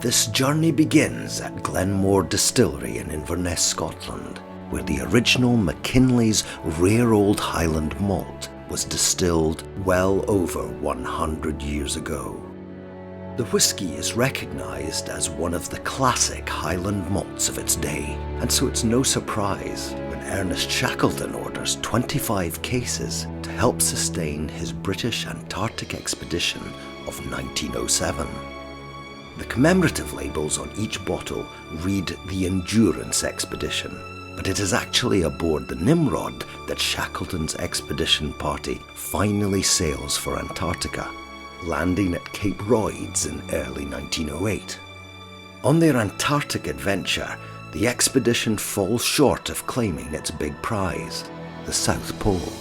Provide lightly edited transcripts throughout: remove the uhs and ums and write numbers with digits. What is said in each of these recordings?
This journey begins at Glenmore Distillery in Inverness, Scotland, where the original McKinley's rare old Highland malt was distilled well over 100 years ago. The whisky is recognised as one of the classic Highland malts of its day, and so it's no surprise when Ernest Shackleton orders 25 cases to help sustain his British Antarctic expedition of 1907. The commemorative labels on each bottle read the Endurance Expedition, but it is actually aboard the Nimrod that Shackleton's expedition party finally sails for Antarctica, landing at Cape Royds in early 1908. On their Antarctic adventure, the expedition falls short of claiming its big prize, the South Pole.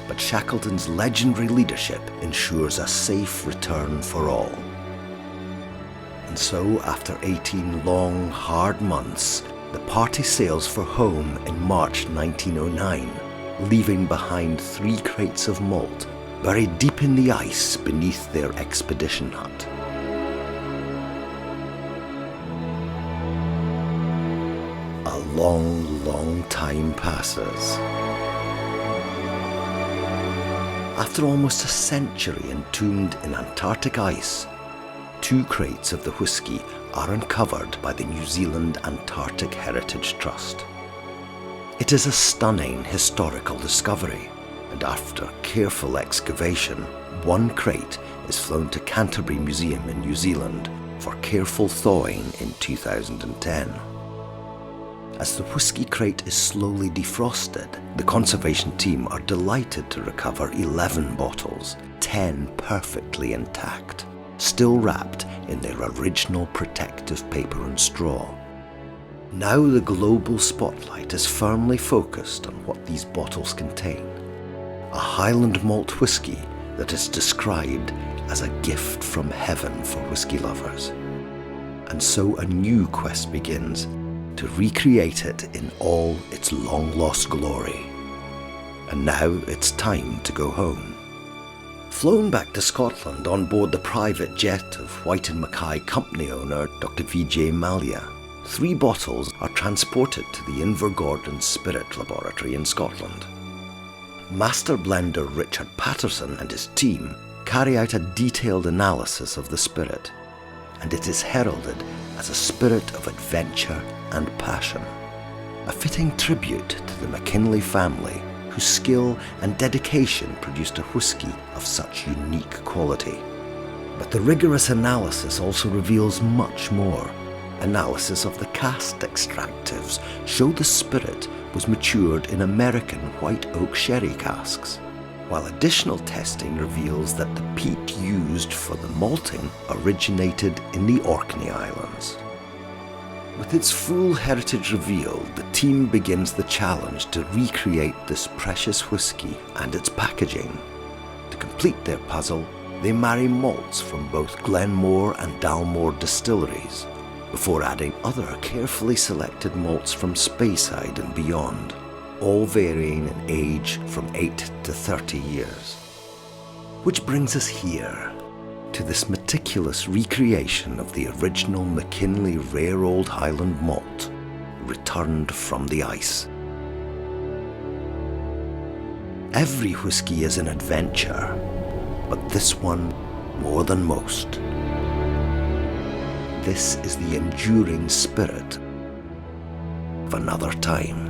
But Shackleton's legendary leadership ensures a safe return for all. And so, after 18 long, hard months, the party sails for home in March 1909, leaving behind 3 crates of malt buried deep in the ice beneath their expedition hut. A long, long time passes. After almost a century entombed in Antarctic ice, 2 crates of the whisky are uncovered by the New Zealand Antarctic Heritage Trust. It is a stunning historical discovery, and after careful excavation, 1 crate is flown to Canterbury Museum in New Zealand for careful thawing in 2010. As the whisky crate is slowly defrosted, the conservation team are delighted to recover 11 bottles, 10 perfectly intact, still wrapped in their original protective paper and straw. Now the global spotlight is firmly focused on what these bottles contain. A Highland malt whisky that is described as a gift from heaven for whisky lovers. And so a new quest begins to recreate it in all its long-lost glory. And now it's time to go home. Flown back to Scotland on board the private jet of White & Mackay company owner Dr. Vijay Mallya, 3 bottles are transported to the Invergordon Spirit Laboratory in Scotland. Master blender Richard Patterson and his team carry out a detailed analysis of the spirit, and it is heralded as a spirit of adventure and passion. A fitting tribute to the McKinley family, whose skill and dedication produced a whisky of such unique quality. But the rigorous analysis also reveals much more. Analysis of the cask extractives show the spirit was matured in American white oak sherry casks, while additional testing reveals that the peat used for the malting originated in the Orkney Islands. With its full heritage revealed, the team begins the challenge to recreate this precious whisky and its packaging. To complete their puzzle, they marry malts from both Glenmore and Dalmore distilleries, before adding other carefully selected malts from Speyside and beyond, all varying in age from 8 to 30 years. Which brings us here, to this meticulous recreation of the original McKinley rare old Highland malt, returned from the ice. Every whisky is an adventure, but this one more than most. This is the enduring spirit of another time.